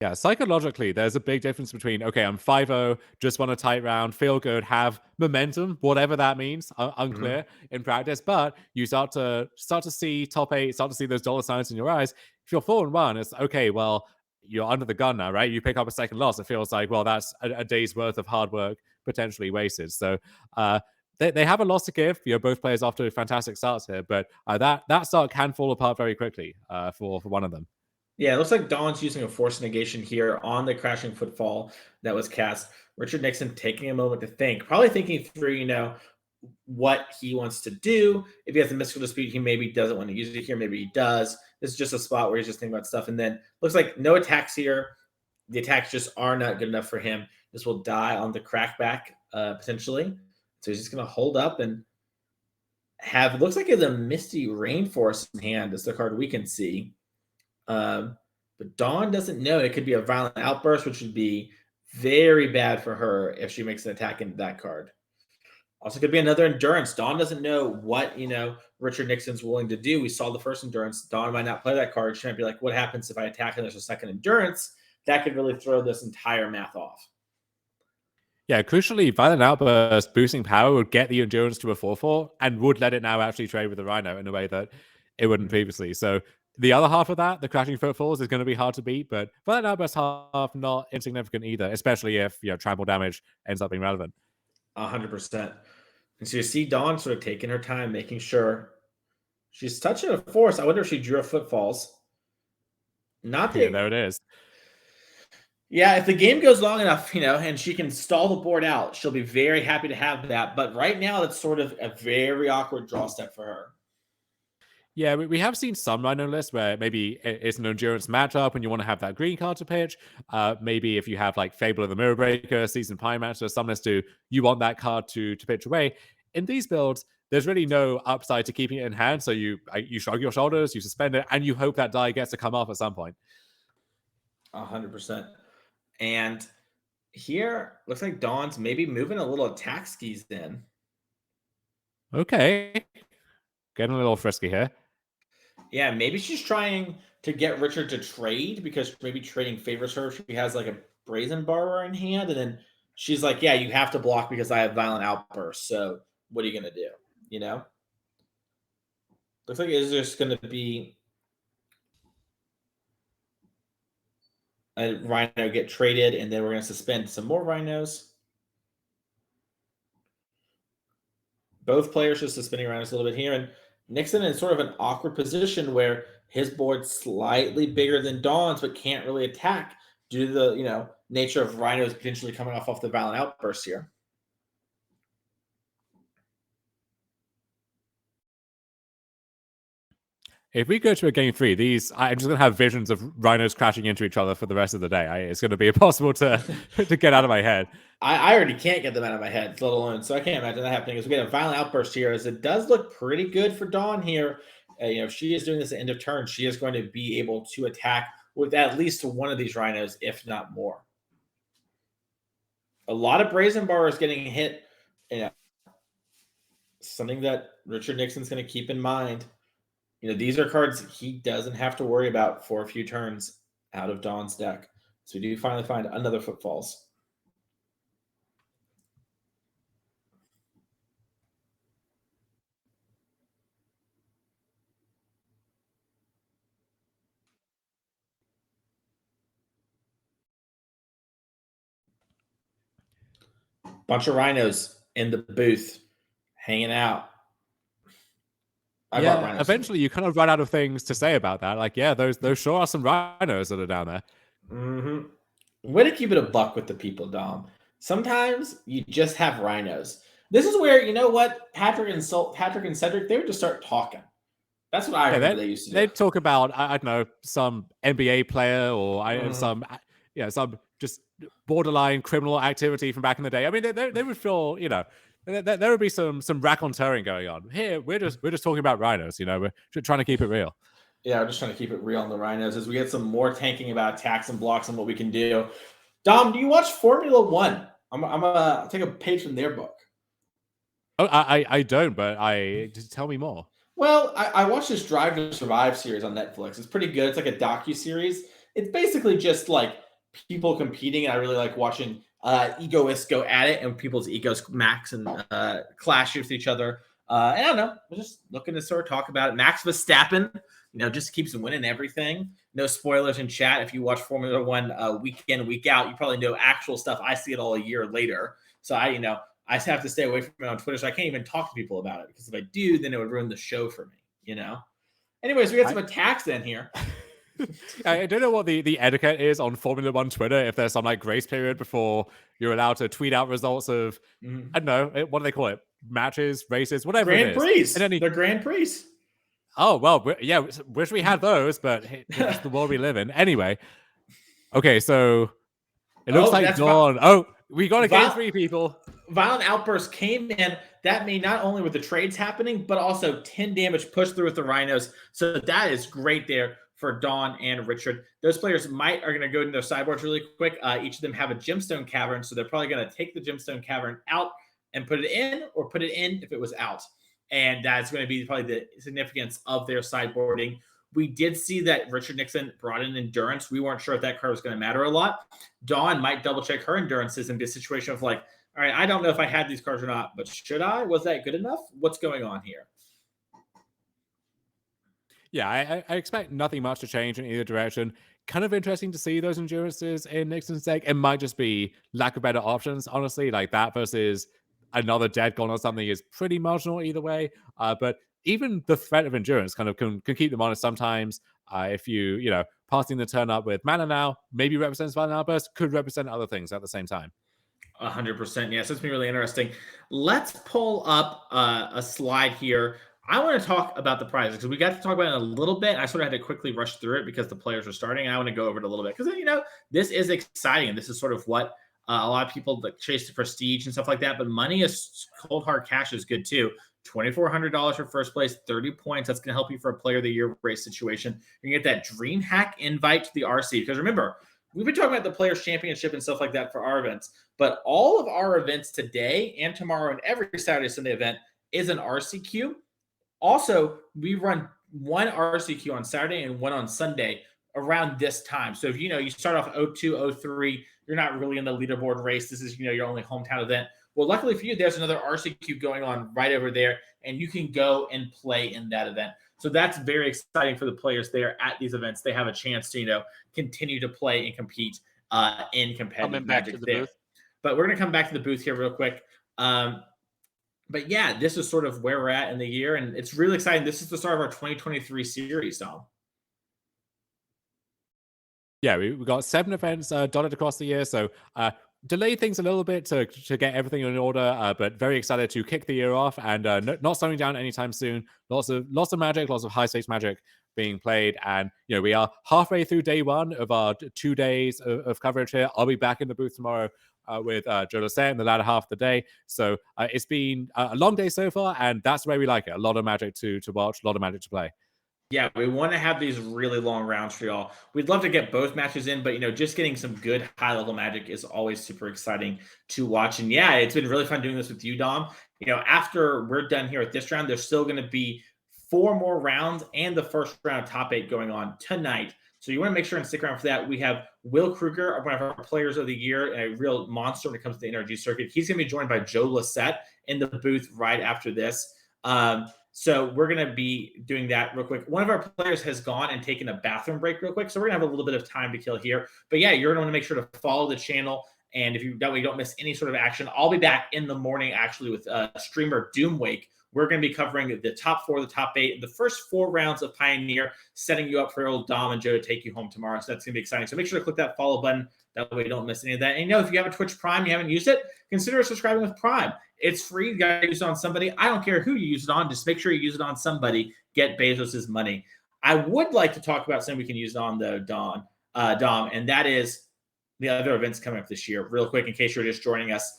Yeah, psychologically, there's a big difference between, okay, I'm 5-0, just want a tight round, feel good, have momentum, whatever that means, unclear in practice, but you start to see top 8, start to see those dollar signs in your eyes. If you're 4-1, it's okay, well, you're under the gun now, right? You pick up a second loss, it feels like, well, that's a day's worth of hard work potentially wasted. So they have a lot to give. Both players off to fantastic starts here, but that start can fall apart very quickly for one of them. Yeah, it looks like Dawn's using a Force of Negation here on the Crashing Footfall that was cast. Richard Nixon taking a moment to think, probably thinking through, what he wants to do. If he has a mystical dispute, he maybe doesn't want to use it here. Maybe he does. This is just a spot where he's just thinking about stuff. And then looks like no attacks here. The attacks just are not good enough for him. This will die on the crackback, potentially. So he's just going to hold up and have, looks like it's a Misty Rainforest in hand. Is the card we can see. But Dawn doesn't know. It could be a Violent Outburst, which would be very bad for her if she makes an attack into that card. Also could be another Endurance. Dawn doesn't know what, Richard Nixon's willing to do. We saw the first Endurance. Dawn might not play that card. She might be like, what happens if I attack and there's a second Endurance? That could really throw this entire math off. Yeah, crucially, Violent Outburst boosting power would get the Endurance to a 4/4 and would let it now actually trade with the Rhino in a way that it wouldn't previously. So the other half of that, the Crashing Footfalls, is going to be hard to beat, but Violent Outburst half not insignificant either, especially if trample damage ends up being relevant. 100%. And so you see Dawn sort of taking her time, making sure she's touching a Force. I wonder if she drew a Footfalls. Not Yeah, there it is. Yeah, if the game goes long enough, and she can stall the board out, she'll be very happy to have that. But right now, it's sort of a very awkward draw step for her. Yeah, we have seen some Rhino lists where maybe it's an Endurance matchup and you want to have that green card to pitch. Maybe if you have like Fable of the Mirror Breaker, Season Pine Match, or some lists you want that card to pitch away. In these builds, there's really no upside to keeping it in hand. So you shrug your shoulders, you suspend it, and you hope that die gets to come off at some point. 100%. And here, looks like Dawn's maybe moving a little attack skis in. Okay. Getting a little frisky here. Yeah, maybe she's trying to get Richard to trade because maybe trading favors her. She has like a Brazen Borrower in hand, and then she's like, yeah, you have to block because I have Violent Outburst. So what are you going to do? Looks like it's just going to be a Rhino get traded, and then we're going to suspend some more Rhinos. Both players are suspending Rhinos a little bit here, and Nixon in sort of an awkward position where his board's slightly bigger than Dawn's, but can't really attack due to the nature of Rhinos potentially coming off the Violent Outburst here. If we go to a game 3, I'm just going to have visions of Rhinos crashing into each other for the rest of the day. It's going to be impossible to get out of my head. I already can't get them out of my head, let alone, so I can't imagine that happening. As we get a Violent Outburst here, as it does look pretty good for Dawn here. If she is doing this at end of turn, she is going to be able to attack with at least one of these Rhinos, if not more. A lot of Brazen Borrowers getting hit. Something that Richard Nixon's going to keep in mind. These are cards he doesn't have to worry about for a few turns out of Dawn's deck. So we do finally find another Footfalls. Bunch of Rhinos in the booth, hanging out. Eventually you kind of run out of things to say about that. Like, yeah, those sure are some Rhinos that are down there. Mm-hmm. Way to keep it a buck with the people, Dom. Sometimes you just have Rhinos. This is where, Patrick and Cedric, they would just start talking. That's what I remember they used to do. They'd talk about, I don't know, some NBA player or some just borderline criminal activity from back in the day. I mean, they would feel, there would be some raconteur going on. Here, we're just talking about Rhinos, we're just trying to keep it real. Yeah, we're just trying to keep it real on the Rhinos as we get some more tanking about attacks and blocks and what we can do. Dom, do you watch Formula One? I'm gonna take a page from their book. Oh, I don't, but just tell me more. Well, I watched this Drive to Survive series on Netflix. It's pretty good. It's like a docu-series. It's basically just like people competing, and I really like watching egoists go at it and people's egos max and clash with each other. And I don't know. We're just looking to sort of talk about it. Max Verstappen, just keeps winning everything. No spoilers in chat. If you watch Formula One week in, week out, you probably know actual stuff. I see it all a year later. So I just have to stay away from it on Twitter, so I can't even talk to people about it, because if I do, then it would ruin the show for me, you know? Anyways, we got some attacks in here. I don't know what the etiquette is on Formula One Twitter, if there's some like grace period before you're allowed to tweet out results of, I don't know, what do they call it? Matches, races, whatever Grand it is. Prix. And The Grand Prix. Oh, well, yeah, wish we had those, but it's the world we live in. Anyway, okay, so it looks like Dawn. We got a game 3, people. Violent Outburst came in. That means not only with the trades happening, but also 10 damage pushed through with the Rhinos. So that is great there for Dawn and Richard. Those players are going to go into their sideboards really quick. Each of them have a Gemstone Cavern, so they're probably going to take the Gemstone Cavern out and put it in, or put it in if it was out. And that's going to be probably the significance of their sideboarding. We did see that Richard Nixon brought in Endurance. We weren't sure if that card was going to matter a lot. Dawn might double check her Endurances and be a situation of like, all right, I don't know if I had these cards or not, but should I? Was that good enough? What's going on here? Yeah, I expect nothing much to change in either direction. Kind of interesting to see those Endurances in Nixon's deck. It might just be lack of better options, honestly, like that versus another Dead Gone or something is pretty marginal either way. But even the threat of Endurance kind of can keep them honest sometimes. If you know, passing the turn up with Mana Now maybe represents Violent Outburst, could represent other things at the same time. 100%. Yes, it's been really interesting. Let's pull up a slide here. I want to talk about the prizes, because we got to talk about it a little bit. I sort of had to quickly rush through it because the players are starting. I want to go over it a little bit because, you know, this is exciting. And this is sort of what a lot of people that chase the prestige and stuff like that. But money is cold, hard cash is good too. $2,400 for first place, 30 points. That's going to help you for a player of the year race situation. You can get that dream hack invite to the RC, because remember, we've been talking about the Players Championship and stuff like that for our events, but all of our events today and tomorrow and every Saturday, Sunday event is an RCQ. Also, we run one RCQ on Saturday and one on Sunday around this time. So if you start off 02, 03, you're not really in the leaderboard race. This is your only hometown event. Well, luckily for you, there's another RCQ going on right over there, and you can go and play in that event. So that's very exciting for the players there at these events. They have a chance to continue to play and compete in competitive Magic there. Booth. But we're going to come back to the booth here real quick. But yeah, this is sort of where we're at in the year, and it's really exciting. This is the start of our 2023 series, Dom. Yeah, we got 7 events dotted across the year, so delayed things a little bit to get everything in order, but very excited to kick the year off, and not slowing down anytime soon. Lots of Magic, lots of high stakes Magic being played, and we are halfway through day 1 of our 2 days of coverage here. I'll be back in the booth tomorrow with DeLozier in the latter half of the day. So it's been a long day so far, and that's the way we like it. A lot of Magic to watch, a lot of Magic to play. Yeah, we want to have these really long rounds for y'all. We'd love to get both matches in, but just getting some good high-level Magic is always super exciting to watch. And yeah, it's been really fun doing this with you, Dom. After we're done here at this round, there's still going to be 4 more rounds and the first round top 8 going on tonight. So you want to make sure and stick around for that. We have Will Kruger, one of our players of the year, a real monster when it comes to the NRG circuit. He's going to be joined by Joe Lissette in the booth right after this. So we're going to be doing that real quick. One of our players has gone and taken a bathroom break real quick, so we're going to have a little bit of time to kill here. But yeah, you're going to want to make sure to follow the channel, and if you don't miss any sort of action. I'll be back in the morning actually with streamer Doomwake. We're going to be covering the top 4, the top 8, the first 4 rounds of Pioneer, setting you up for old Dom and Joe to take you home tomorrow. So that's going to be exciting. So make sure to click that follow button. That way you don't miss any of that. And if you have a Twitch Prime, you haven't used it, consider subscribing with Prime. It's free. You got to use it on somebody. I don't care who you use it on. Just make sure you use it on somebody. Get Bezos's money. I would like to talk about something we can use it on, though, Dom, and that is the other events coming up this year. Real quick, in case you're just joining us,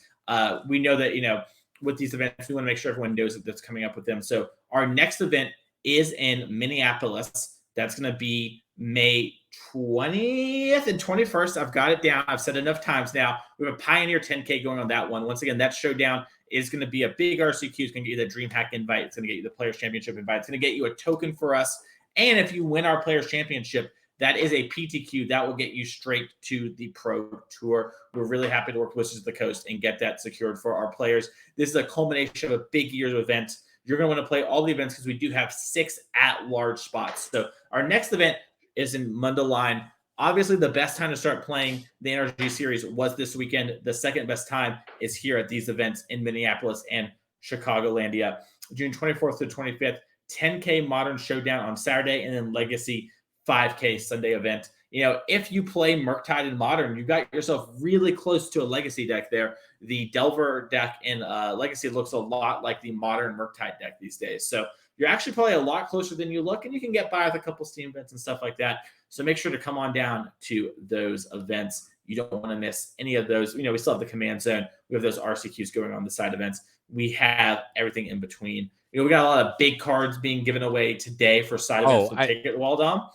we know that, with these events, we want to make sure everyone knows that's coming up with them. So our next event is in Minneapolis. That's going to be May 20th and 21st. I've got it down. I've said enough times now. We have a Pioneer 10K going on that one. Once again, that showdown is going to be a big RCQ. It's going to get you the DreamHack invite. It's going to get you the Players Championship invite. It's going to get you a token for us. And if you win our Players Championship, that is a PTQ that will get you straight to the Pro Tour. We're really happy to work with Wizards of the Coast and get that secured for our players. This is a culmination of a big year of events. You're going to want to play all the events because we do have 6 at-large spots. So our next event is in Mundelein Obviously, the best time to start playing the NRG series was this weekend. The second best time is here at these events in Minneapolis and Chicagolandia. June 24th to 25th, 10K Modern Showdown on Saturday, and then Legacy 5K Sunday event. If you play Murktide in Modern, you got yourself really close to a Legacy deck there. The Delver deck in Legacy looks a lot like the Modern Murktide deck these days. So you're actually probably a lot closer than you look, and you can get by with a couple Steam events and stuff like that. So make sure to come on down to those events. You don't want to miss any of those. We still have the Command Zone. We have those RCQs going on the side events. We have everything in between. We got a lot of big cards being given away today for side events. So take it well, Dom.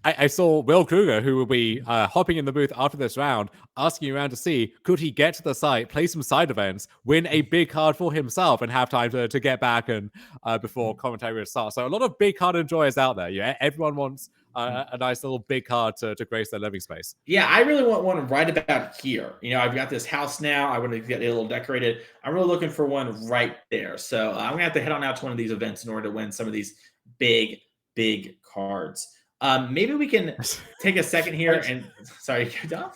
I saw Will Kruger, who will be hopping in the booth after this round, asking around to see, could he get to the site, play some side events, win a big card for himself, and have time to get back and before commentary starts. So a lot of big card enjoyers out there. Yeah, everyone wants a nice little big card to grace their living space. Yeah, I really want one right about here. I've got this house now. I want to get it a little decorated. I'm really looking for one right there. So I'm going to have to head on out to one of these events in order to win some of these big cards. Maybe we can take a second here and sorry, Dom?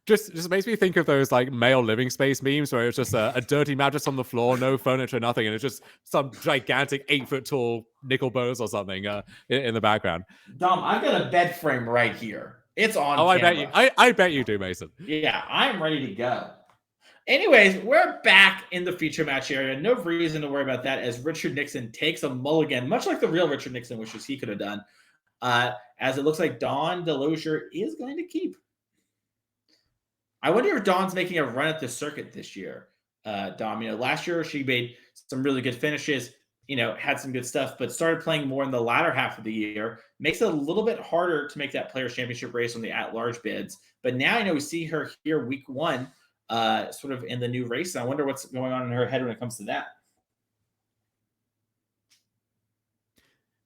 Just makes me think of those like male living space memes where it's just a dirty mattress on the floor, no furniture, nothing, and it's just some gigantic 8-foot tall nickel bows or something in the background. Dom, I've got a bed frame right here. It's on. Oh, camera. I bet you do, Mason. Yeah, I'm ready to go. Anyways, we're back in the feature match area. No reason to worry about that as Richard Nixon takes a mulligan, much like the real Richard Nixon wishes he could have done. As it looks like Dawn DeLozier is going to keep. I wonder if Dawn's making a run at the circuit this year. Dom, last year she made some really good finishes, had some good stuff, but started playing more in the latter half of the year. Makes it a little bit harder to make that Players' Championship race on the at-large bids. But now, we see her here week one, sort of in the new race. And I wonder what's going on in her head when it comes to that.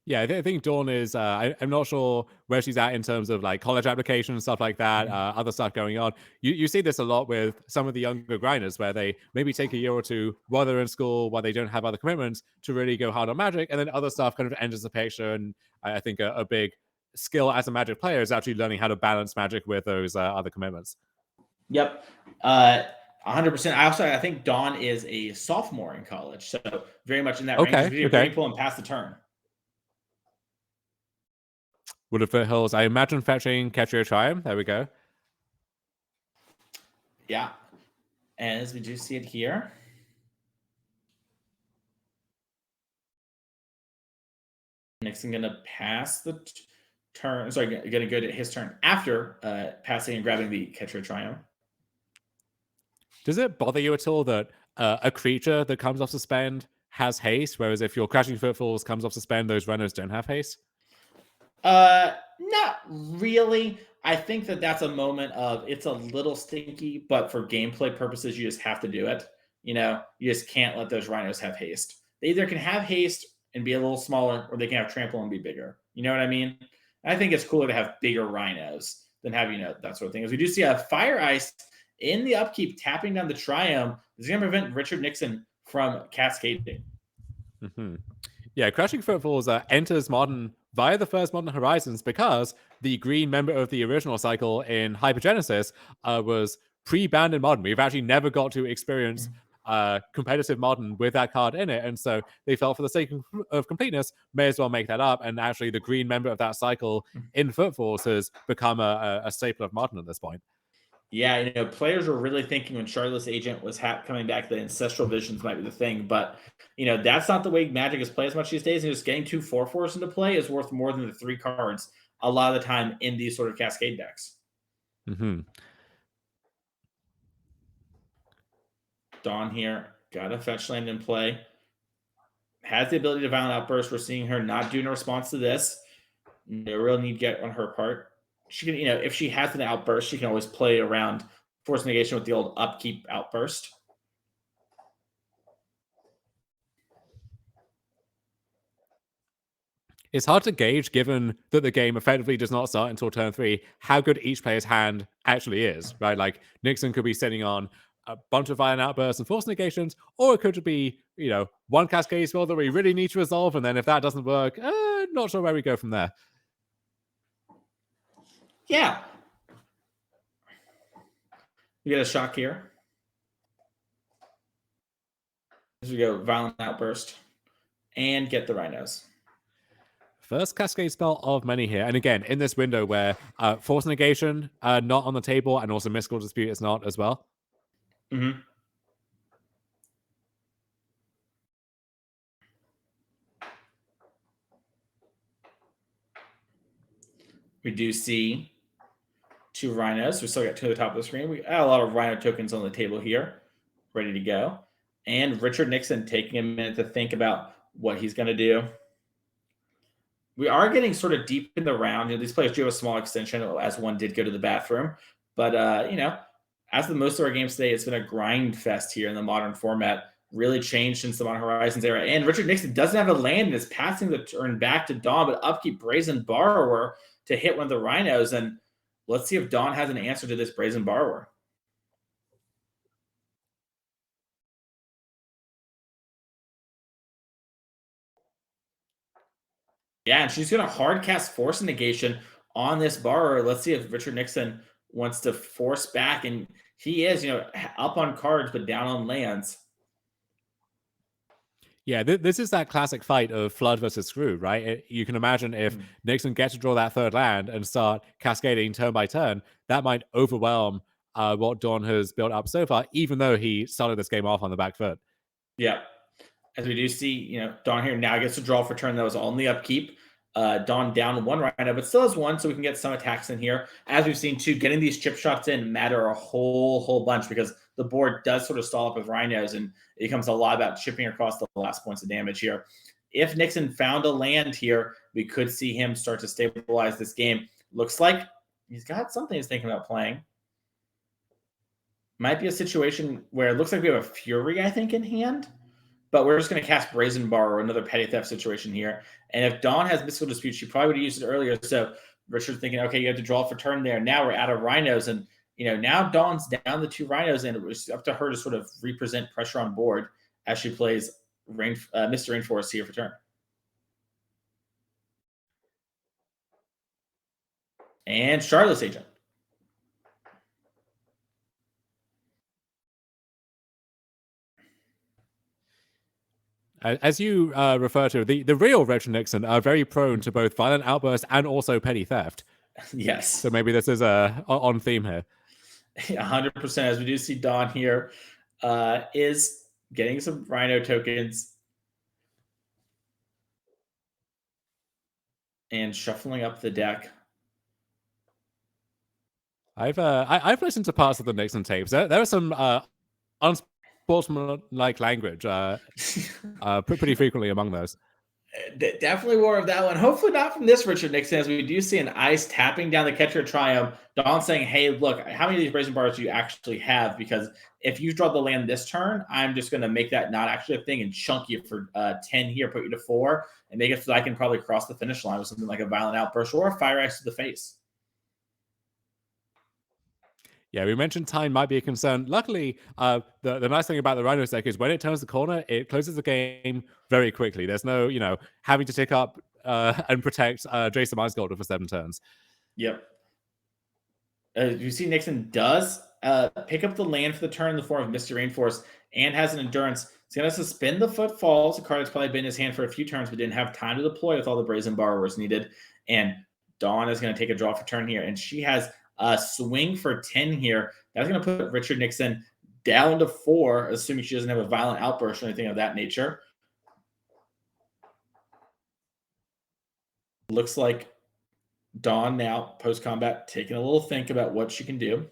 Yeah, I think Dawn is, I'm not sure where she's at in terms of like college application and stuff like that, other stuff going on. You see this a lot with some of the younger grinders where they maybe take a year or two while they're in school, while they don't have other commitments to really go hard on Magic, and then other stuff kind of enters the picture. And I think a big skill as a Magic player is actually learning how to balance Magic with those other commitments. Yep. 100%. I think Dawn is a sophomore in college, so very much in that range. Okay. Brain pull and pass the turn. Wooded Foothills, I imagine fetching Ketria Triome. There we go. Yeah. As we do see it here. Nixon going to pass the turn. Sorry, going to go to his turn after passing and grabbing the Ketria Triome. Does it bother you at all that a creature that comes off suspend has haste, whereas if your Crashing Footfalls comes off suspend, those runners don't have haste? Not really. I think that's a moment of it's a little stinky, but for gameplay purposes, you just have to do it. You just can't let those rhinos have haste. They either can have haste and be a little smaller, or they can have trample and be bigger. You know what I mean? I think it's cooler to have bigger rhinos than have, that sort of thing. As we do see a Fire Ice in the upkeep, tapping down the Triome. This is going to prevent Richard Nixon from cascading. Mm-hmm. Yeah, Crashing Footfalls enters Modern via the first Modern Horizons because the green member of the original cycle in Hypergenesis was pre-banned in Modern. We've actually never got to experience competitive Modern with that card in it, and so they felt for the sake of completeness, may as well make that up, and actually the green member of that cycle in Footfalls has become a staple of Modern at this point. Yeah, players were really thinking when Shardless Agent was coming back that Ancestral Visions might be the thing, but that's not the way Magic is played as much these days. And just getting 2 4/4s into play is worth more than the 3 cards a lot of the time in these sort of Cascade decks. Mm-hmm. Dawn here, got a fetch land in play. Has the ability to Violent Outburst. We're seeing her not doing a response to this. No real need to get on her part. She can, if she has an outburst, she can always play around Force of Negation with the old upkeep outburst. It's hard to gauge, given that the game effectively does not start until turn 3, how good each player's hand actually is, right? Like, Nixon could be sitting on a bunch of Violent Outbursts and Force Negations, or it could be, one Cascade spell that we really need to resolve, and then if that doesn't work, not sure where we go from there. Yeah. We get a shock here. As we go Violent Outburst and get the Rhinos. First Cascade spell of many here. And again, in this window where Force of Negation not on the table and also Mystical Dispute is not as well. Mm-hmm. We do see 2 Rhinos. We still got 2 at the top of the screen. We got a lot of Rhino tokens on the table here, ready to go. And Richard Nixon taking a minute to think about what he's going to do. We are getting sort of deep in the round. These players do have a small extension, as one did go to the bathroom. But, as the most of our games today, it's been a grind fest here in the modern format. Really changed since the Modern Horizons era. And Richard Nixon doesn't have a land and is passing the turn back to Dawn, but upkeep Brazen Borrower to hit one of the Rhinos. And let's see if Dawn has an answer to this Brazen Borrower. Yeah, and she's going to hard cast Force of Negation on this Borrower. Let's see if Richard Nixon wants to force back. And he is, up on cards, but down on lands. Yeah, this is that classic fight of Flood versus Screw, right? You can imagine if Nixon gets to draw that third land and start cascading turn by turn, that might overwhelm what Dawn has built up so far, even though he started this game off on the back foot. Yeah. As we do see, Dawn here now gets to draw for turn. That was all in the upkeep. Dawn down 1 Rhino, but still has 1, so we can get some attacks in here. As we've seen, too, getting these chip shots in matter a whole bunch because the board does sort of stall up with Rhinos, and it becomes a lot about chipping across the last points of damage here. If Nixon found a land here, we could see him start to stabilize this game. Looks like he's got something he's thinking about playing. Might be a situation where it looks like we have a Fury, I think, in hand. But we're just going to cast Brazen Borrower, another petty theft situation here. And if Dawn has Mystical Dispute, she probably would have used it earlier. So Richard's thinking, okay, you have to draw for turn there. Now we're out of Rhinos. And, now Dawn's down the 2 Rhinos, and it was up to her to sort of represent pressure on board as she plays Misty Rainforest here for turn. And Shardless Agent. As you refer to, the real Richard Nixon are very prone to both Violent Outburst and also petty theft. Yes. So maybe this is on theme here. 100%. As we do see Dawn here is getting some Rhino tokens and shuffling up the deck. I've listened to parts of the Nixon tapes. There are some unsportsmanlike language pretty frequently among those. Definitely more of that one. Hopefully not from this Richard Nixon, as we do see an ice tapping down the Ketria Triome. Dawn saying, hey, look, how many of these Brazen Borrowers do you actually have? Because if you draw the land this turn, I'm just going to make that not actually a thing and chunk you for 10 here, put you to 4, and make it so I can probably cross the finish line with something like a Violent Outburst or a Fire Ice to the face. Yeah, we mentioned time might be a concern. Luckily, the nice thing about the Rhinos deck is when it turns the corner, it closes the game very quickly. There's no, having to tick up and protect Jason Mindsculptor for 7 turns. Yep. You see Nixon does pick up the land for the turn in the form of Misty Rainforest and has an Endurance. He's going to suspend the Footfalls, a card that's probably been in his hand for a few turns but didn't have time to deploy with all the Brazen Borrowers needed. And Dawn is going to take a draw for turn here, and she has a swing for 10 here. That's going to put Richard Nixon down to 4, assuming she doesn't have a Violent Outburst or anything of that nature. Looks like Dawn now, post-combat, taking a little think about what she can do.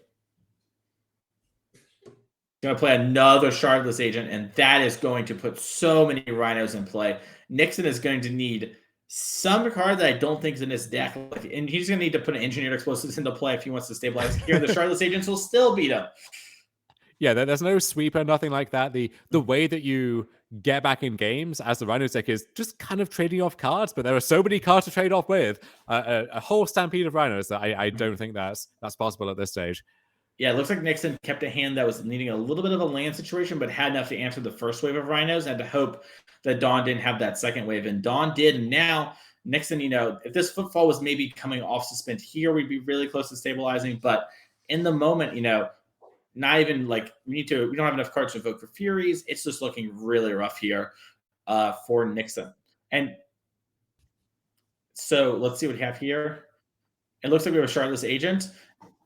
Going to play another Shardless Agent, and that is going to put so many Rhinos in play. Nixon is going to need some card that I don't think is in his deck, and he's going to need to put an Engineered Explosives into play if he wants to stabilize here. The Shardless Agents will still beat him. Yeah, there's no sweeper, nothing like that. The way that you get back in games as the Rhinos deck is just kind of trading off cards, but there are so many cards to trade off with. A whole stampede of Rhinos that I don't think that's possible at this stage. Yeah, it looks like Nixon kept a hand that was needing a little bit of a land situation, but had enough to answer the first wave of Rhinos and to hope that Dawn didn't have that second wave. And Dawn did. And now Nixon, if this Footfall was maybe coming off suspend here, we'd be really close to stabilizing. But in the moment, not even like we don't have enough cards to vote for Furies. It's just looking really rough here for Nixon. And so let's see what we have here. It looks like we have a Shardless Agent.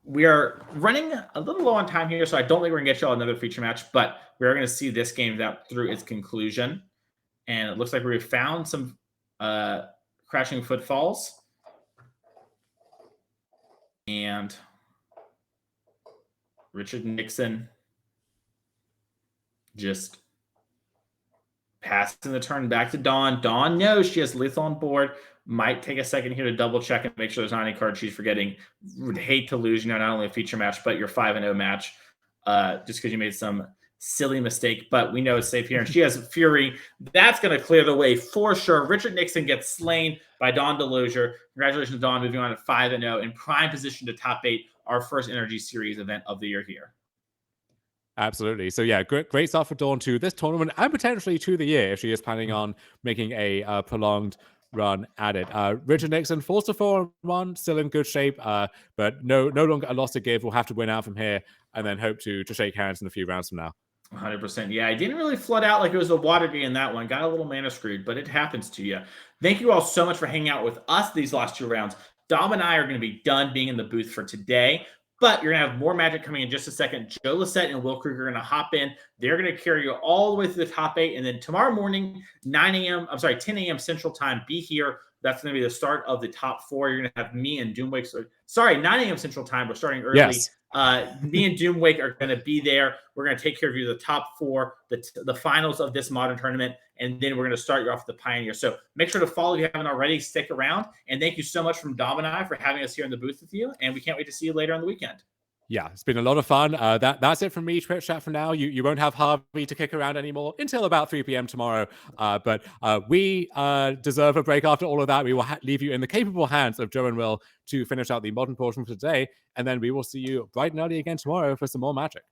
We are running a little low on time here, so I don't think we're going to get y'all another feature match, but we're going to see this game out through its conclusion. And it looks like we found some Crashing Footfalls. And Richard Nixon just passing the turn back to Dawn. Dawn knows she has lethal on board. Might take a second here to double check and make sure there's not any cards she's forgetting. Would hate to lose, not only a feature match, but your 5-0 match, just because you made some silly mistake. But we know it's safe here. And she has Fury. That's going to clear the way for sure. Richard Nixon gets slain by Dawn DeLozier. Congratulations, Dawn, moving on to 5-0 in prime position to top 8, our first NRG Series event of the year here. Absolutely. So yeah, great start for Dawn to this tournament and potentially to the year if she is planning on making a prolonged run at it. Richard Nixon, forced to 4-1, still in good shape, but no longer a loss to give. We'll have to win out from here and then hope to shake hands in a few rounds from now. 100%. Yeah, I didn't really flood out like it was a water game in that one. Got a little mana screwed, but it happens to you. Thank you all so much for hanging out with us these last 2 rounds. Dom and I are going to be done being in the booth for today. But you're going to have more Magic coming in just a second. Joe Lissette and Will Kruger are going to hop in. They're going to carry you all the way through the top 8. And then tomorrow morning, 10 a.m. Central Time, be here. That's going to be the start of the top 4. You're going to have me and Doomwake. Sorry, 9 a.m. Central Time. We're starting early. Yes. Me and Doomwake are going to be there. We're going to take care of you the top 4, the finals of this modern tournament. And then we're going to start you off with the Pioneer. So make sure to follow if you haven't already. Stick around. And thank you so much from Dom and I for having us here in the booth with you. And we can't wait to see you later on the weekend. Yeah, it's been a lot of fun. That's it from me, Twitch chat, for now. You won't have Harvey to kick around anymore until about 3 p.m. tomorrow. But we deserve a break after all of that. We will leave you in the capable hands of Joe and Will to finish out the modern portion for today. And then we will see you bright and early again tomorrow for some more Magic.